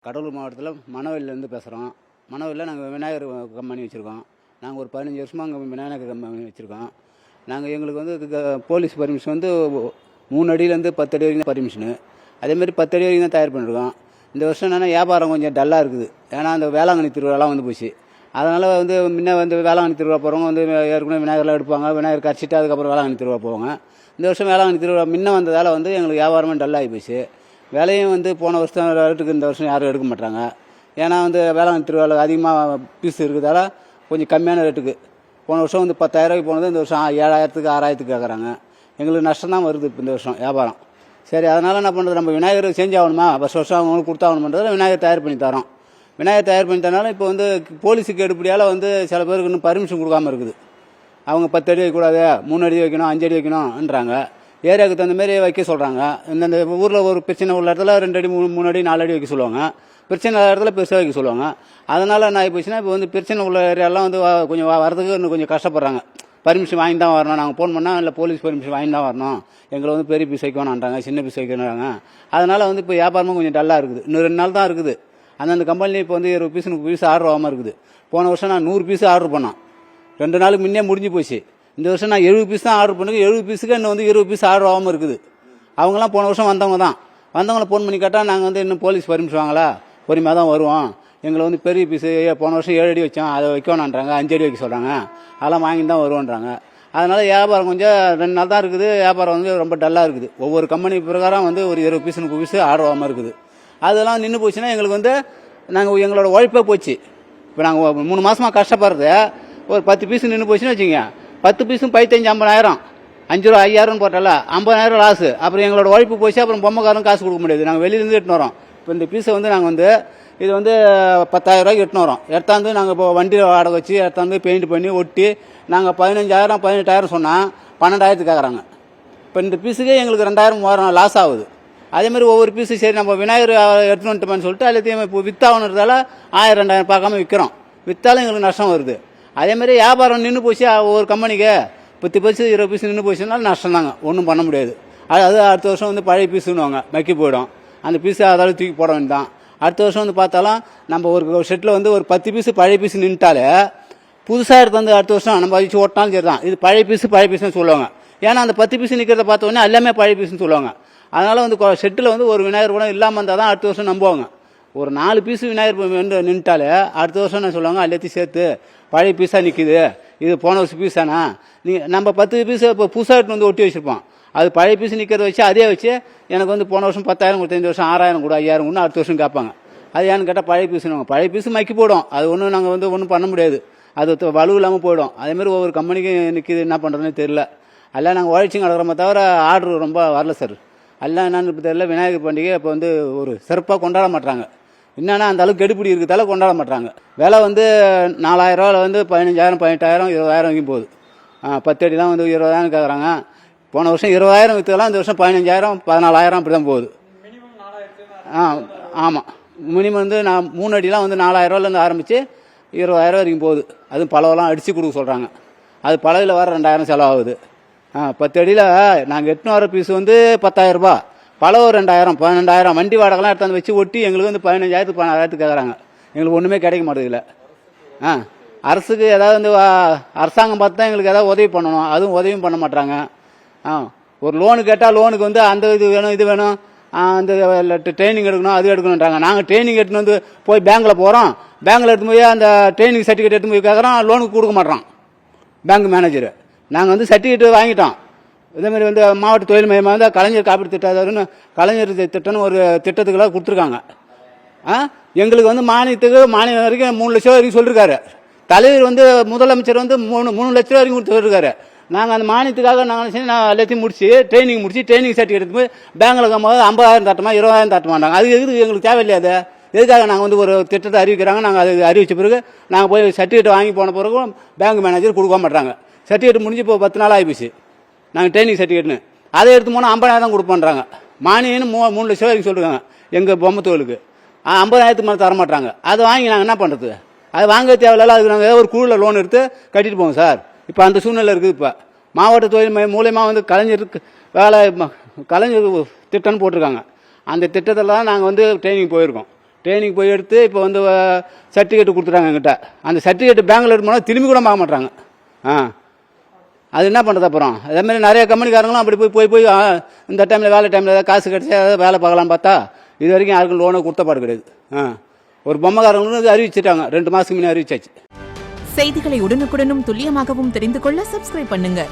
கடலூர் மாவட்டத்தில் மணவெளியிலேருந்து பேசுகிறோம். மணவெளியில் நாங்கள் விநாயகர் கம்பெனி வச்சுருக்கோம். நாங்கள் ஒரு 15 வருஷமாக அங்கே விநாயகர் கம்பெனி வச்சுருக்கோம். நாங்கள் எங்களுக்கு வந்து போலீஸ் பர்மிஷன் வந்து 3 அடியிலேருந்து 10 அடி வரைக்கும் தான் பர்மிஷனு. அதேமாதிரி 10 அடி வரைக்கும் தான் தயார் பண்ணியிருக்கோம். இந்த வருஷம் என்னென்னா வியாபாரம் கொஞ்சம் டல்லாக இருக்குது. ஏன்னா அந்த வேளாங்கண்ணி திருவிழாலாம் வந்து போச்சு. அதனால் வந்து முன்ன வந்து வேளாங்கண்ணி திருவிழா போகிறவங்க வந்து ஏற்கனவே விநாயகர்லாம் எடுப்பாங்க. விநாயகர் கரைச்சிட்டு அதுக்கப்புறம் வேளாங்கண்ணி திருவிழா போவாங்க. இந்த வருஷம் வேளாங்கண்ணி திருவிழா முன்ன வந்ததால் வந்து எங்களுக்கு வியாபாரமே டல்லாகி போச்சு. விலையும் வந்து போன வருஷம் ரேட்டுக்கு இந்த வருஷம் யாரும் எடுக்க மாட்டாங்க. ஏன்னா வந்து வேளாங்கண்ணி திருவிழா அதிகமாக பீஸ் இருக்கிறதால கொஞ்சம் கம்மியான ரேட்டுக்கு போன வருஷம் வந்து 10,000 ரூபாய்க்கு போனது இந்த வருஷம் 7,000க்கு 6,000க்கு கேட்குறாங்க. எங்களுக்கு நஷ்டம் தான் வருது இப்போ இந்த வருஷம் வியாபாரம். சரி, அதனால் என்ன பண்ணுறது, நம்ம விநாயகர் செஞ்சு ஆகணுமா, வருஷம் அவங்களுக்கு கொடுத்தாகணுன்றதில் விநாயகர் தயார் பண்ணி தரோம். விநாயகர் தயார் பண்ணி தரனால இப்போ வந்து போலீஸுக்கு எடுப்படியால் வந்து சில பேருக்கு இன்னும் பர்மிஷன் கொடுக்காமல் இருக்குது. அவங்க 10 அடி வைக்கக்கூடாது, 3 அடி வைக்கணும், 5 அடி வைக்கணும்ன்றாங்க. ஏரியாவுக்கு தகுந்த மாதிரி வைக்க சொல்கிறாங்க. இந்தந்த ஊரில் ஒரு பிரச்சனை உள்ள இடத்துல 2 அடி 3 அடி 4 அடி வைக்க சொல்லுவாங்க. பிரச்சனை இல்லாத இடத்துல பெருசாக வைக்க சொல்லுவாங்க. அதனால் என்ன ஆகி போச்சுன்னா இப்போ வந்து பிரச்சனை உள்ள ஏரியாலாம் வந்து கொஞ்சம் வரதுக்கு இன்னும் கொஞ்சம் கஷ்டப்படுறாங்க. பர்மிஷன் வாங்கி தான் வரணும். நாங்கள் ஃபோன் பண்ணால் இல்லை போலீஸ் பர்மிஷன் வாங்கி தான் வரணும், எங்களை வந்து பெரிய பீஸ் வைக்கணுன்றாங்க, சின்ன பீஸ் வைக்கணுன்றாங்க. அதனால் வந்து இப்போ வியாபாரமும் கொஞ்சம் டல்லாக இருக்குது. இன்னும் 2 நாள் தான் இருக்குது. அந்தந்த கம்பெனிலேயும் இப்போ வந்து 20 பீஸ் 30 பீஸ் ஆர்டர் ஆகாமல் இருக்குது. போன வருஷம் நான் 100 பீஸ் ஆர்டர் பண்ணோம். 2 நாளுக்கு முன்னே முடிஞ்சு போச்சு. இந்த வருஷம் நான் 70 பீஸ் தான் ஆர்டர் பண்ணுறேன். 70 பீஸுக்கு இன்னும் வந்து 20 பீஸ் ஆர்டர் ஆகாமல் இருக்குது. அவங்களாம் போன வருஷம் வந்தவங்க தான். வந்தவங்களை ஃபோன் பண்ணி கேட்டால் நாங்கள் வந்து இன்னும் போலீஸ் பர்மிஷன் வாங்கலை, பொறுமையாக தான் வருவோம், எங்களை வந்து பெரிய பீஸு போன வருஷம் 7 அடி வச்சோம், அதை வைக்கணுன்றாங்க, 5 அடி வைக்க சொல்கிறாங்க, அதெல்லாம் வாங்கி தான் வருவோன்றாங்க. அதனால் வியாபாரம் கொஞ்சம் 2 நாள் தான் இருக்குது. வியாபாரம் வந்து ரொம்ப டல்லாக இருக்குது. ஒவ்வொரு கம்பெனி பிரகாரம் வந்து ஒரு 20 பீஸ் 30 பீஸ் ஆர்டர் ஆகாமல் இருக்குது. அதெல்லாம் நின்று போச்சுன்னா எங்களுக்கு வந்து நாங்கள் எங்களோட உழைப்பே போச்சு. இப்போ நாங்கள் 3 மாதமாக கஷ்டப்படுறது ஒரு 10 பீஸ் நின்று போச்சுன்னு வச்சுங்க, 10 பீஸும் 50,000 5 ரூபா 5,000 போட்டால 50,000 லாஸு. அப்புறம் எங்களோட உழைப்பு போச்சு. அப்புறம் பொம்மைக்காரன் காசு கொடுக்க முடியாது. நாங்கள் வெளியிலேருந்து எட்டுன்னு வரோம். இப்போ இந்த பீஸை வந்து நாங்கள் வந்து இது வந்து 10,000 ரூபாய்க்கு எட்டுன்னு வரோம். எடுத்தாந்து நாங்கள் இப்போ வண்டியில் வாடகை வச்சு எடுத்தாந்து பெயிண்ட் பண்ணி ஒட்டி நாங்கள் 15,000 18,000 சொன்னால் 12,000க்கு கேட்குறாங்க. இப்போ இந்த பீஸுக்கே எங்களுக்கு 2,000 3,000 லாஸ் ஆகுது. அதேமாதிரி ஒவ்வொரு பீஸு சரி நம்ம விநாயகர் எடுத்துன்னு வந்துட்டோம்னு சொல்லிட்டு எல்லாத்தையும் இப்போ வித்தாகணுன்றதால 1000 2,000 பார்க்காம விற்கிறோம். விற்றாலும் எங்களுக்கு நஷ்டம் வருது. அதேமாதிரி வியாபாரம் நின்று போச்சு. ஒவ்வொரு கம்பெனிக்கு 10 பீஸ் 20 பீஸ் நின்று போச்சுனாலும் நஷ்டம் தாங்க, ஒன்றும் பண்ண முடியாது. அது அடுத்த வருஷம் வந்து பழைய பீஸுன்னுவாங்க, மக்கி போயிடும். அந்த பீஸை அதால் தூக்கி போட வேண்டியதான். அடுத்த வருஷம் வந்து பார்த்தாலும் நம்ம ஒரு ஷெட்டில் வந்து ஒரு 10 பீஸ் பழைய பீஸ் நின்றுட்டாலே புதுசாக எடுத்து வந்து அடுத்த வருஷம் நம்ம வச்சு ஓட்டினாலும் சரி தான், இது பழைய பீஸ்னு சொல்லுவாங்க. ஏன்னா அந்த 10 பீஸ் நிற்கிறத பார்த்த உடனே எல்லாமே பழைய பீஸ்னு சொல்லுவாங்க. அதனால் வந்து ஷெட்டில் வந்து ஒரு விநாயகர் கூட இல்லாமல் இருந்தால் தான் அடுத்த வருஷம் நம்புவாங்க. ஒரு 4 பீஸ் விநாயகர் நின்றுட்டாலே அடுத்த வருஷம் என்ன சொல்லுவாங்க, எல்லாத்தையும் சேர்த்து பழைய பீஸாக நிற்கிது, இது போன வருஷம் பீஸ் தானே. நம்ம 10 பீஸ் இப்போ புதுசாக எடுத்து வந்து ஒட்டி வச்சுருப்போம். அது பழைய பீஸ் நிற்கிறத வச்சு அதே வச்சு எனக்கு வந்து போன வருஷம் 10,000 கொடுத்து இந்த வருஷம் 6,000 கூட 5,000 கூட அடுத்த வருஷம் கேட்பாங்க. அது ஏன்னு கேட்டால் பழைய பீஸுன்னு பழைய பீஸ் மக்கி போடும். அது ஒன்றும் நாங்கள் வந்து ஒன்றும் பண்ண முடியாது. அது வலு இல்லாமல் போயிடும். அதேமாதிரி ஒவ்வொரு கம்பெனிக்கும் நிற்கிது, என்ன பண்ணுறதுன்னு தெரியல. எல்லாம் நாங்கள் உழைச்சிங்க கிடக்கிறோமே தவிர ஆர்டர் ரொம்ப வரல சார். எல்லாம் என்னன்னு இப்போ தெரியல. விநாயகர் பண்டிகை இப்போ வந்து ஒரு சிறப்பாக கொண்டாட மாட்டாங்க. என்னன்னா அந்த அளவுக்கு கெடுபிடி இருக்கிறதால கொண்டாட மாட்டாங்க. விலை வந்து 4,000 ரூபாவில் வந்து 15,000 18,000 20,000 வரைக்கும் போகுது. 10 அடி தான் வந்து 20,000 கேட்குறாங்க. போன வருஷம் 20,000 விற்றுலாம், இந்த வருஷம் 15,000 14,000 அப்படி தான் போகுது. ஆமாம், மினிமம் வந்து 3 அடிலாம் வந்து 4,000 ரூபாயிலேருந்து ஆரம்பித்து 20,000 வரைக்கும் போகுது. அதுவும் பழவெல்லாம் அடித்து கொடுக்க சொல்கிறாங்க. அது பழவில் வர 2,000 செலவாகுது. 10 அடியில் நாங்கள் எட்டுன்னு வர பீஸ் வந்து 10,000 ரூபா, பழம் 2,000 12,000, வண்டி வாடகைலாம் எடுத்தாந்து வச்சு ஒட்டி எங்களுக்கு வந்து 15,000 16,000 கேட்குறாங்க. எங்களுக்கு ஒன்றுமே கிடைக்க மாட்டேங்குதுல. அரசுக்கு ஏதாவது வந்து அரசாங்கம் பார்த்து தான் எங்களுக்கு ஏதாவது உதவி பண்ணணும். அதுவும் உதவியும் பண்ண மாட்டாங்க. ஒரு லோனு கேட்டால் லோனுக்கு வந்து அந்த இது வேணும் இது வேணும், அந்த ட்ரைனிங் எடுக்கணும் அது எடுக்கணுன்றாங்க. நாங்கள் ட்ரைனிங் எடுத்துன்னு வந்து போய் பேங்க்கில் போகிறோம். பேங்க்கில் எடுத்து போய் அந்த ட்ரைனிங் சர்டிஃபிகேட் எடுத்து போய் கேட்குறோம், லோனுக்கு கொடுக்க மாட்டோம் பேங்க் மேனேஜர். நாங்கள் வந்து சர்டிஃபிகேட் வாங்கிட்டோம். இதேமாதிரி வந்து மாவட்ட தொழில் மையமாக வந்து கலைஞர் காப்பீடு திட்டம்னு கலைஞர் திட்டம்னு ஒரு திட்டத்துக்கெல்லாம் கொடுத்துருக்காங்க. எங்களுக்கு வந்து மானியம் வரைக்கும் 3 லட்சம் வரைக்கும் சொல்லியிருக்காரு. தலைவர் வந்து முதலமைச்சர் வந்து 3 லட்சம் வரைக்கும் கொடுத்து சொல்லியிருக்காரு. நாங்கள் அந்த மானியத்துக்காக நான் எல்லாத்தையும் முடிச்சு ட்ரைனிங் சர்டிஃபிகேட் எடுத்து போய் பேங்கில் போகும்போது 50,000 தட்டுமா 20,000 தட்டுமாட்டாங்க. அது எங்களுக்கு தேவையில்லையாது. எதுக்காக நாங்கள் வந்து ஒரு திட்டத்தை அறிவிக்கிறாங்க, நாங்கள் அது அறிவித்த பிறகு நாங்கள் போய் சர்டிஃபிகேட் வாங்கி போன பிறகு பேங்க் மேனேஜர் கொடுக்க மாட்டாங்க. சர்டிஃபிகேட் முடிஞ்சு இப்போ 10 நாள் ஆகிப்போச்சு. நாங்கள் ட்ரைனிங் சர்டிஃபிகேட்னு அதை எடுத்து போனால் 50,000 கொடுப்போன்றாங்க. மானியன்னு 3 லட்சம் வரைக்கும் சொல்லிருக்காங்க எங்கள் பொம்மை தொழிலுக்கு. 50,000 மேலே தர மாட்டாங்க. அதை வாங்கி நாங்கள் என்ன பண்ணுறது? அது வாங்க தேவையில்ல. அதுக்கு நாங்கள் ஒரு குழுவில் லோன் எடுத்து கட்டிட்டு போவோம் சார். இப்போ அந்த சூழ்நிலை இருக்குது. இப்போ மாவட்ட தொழில் மையம் மூலயமா வந்து கலைஞர் திட்டம்னு போட்டிருக்காங்க. அந்த திட்டத்தில் தான் நாங்கள் வந்து ட்ரைனிங் போயிருக்கோம். ட்ரைனிங் போய் எடுத்து இப்போ வந்து சர்டிஃபிகேட் கொடுத்துட்டாங்க எங்கிட்ட. அந்த சர்டிஃபிகேட் பேங்கில் எடுத்து போனால் திரும்பி கூட பார்க்க மாட்டாங்க. அது என்ன பண்ணுறது அப்புறம்? அதேமாதிரி நிறைய கம்பெனிக்காரங்களும் அப்படி போய் இந்த டைமில் வேலை டைமில் ஏதாவது காசு கிடச்சி ஏதாவது வேலை பார்க்கலான்னு பார்த்தா இது வரைக்கும் யாருக்கும் லோனை கொடுத்த பாடு கிடையாது. ஒரு பொம்மைக்காரங்களும் அறிவிச்சிட்டாங்க, 2 மாதத்துக்கு முன்னே அறிவிச்சாச்சு. செய்திகளை உடனுக்குடனும் துல்லியமாகவும் தெரிந்து கொள்ள சப்ஸ்கிரைப் பண்ணுங்க.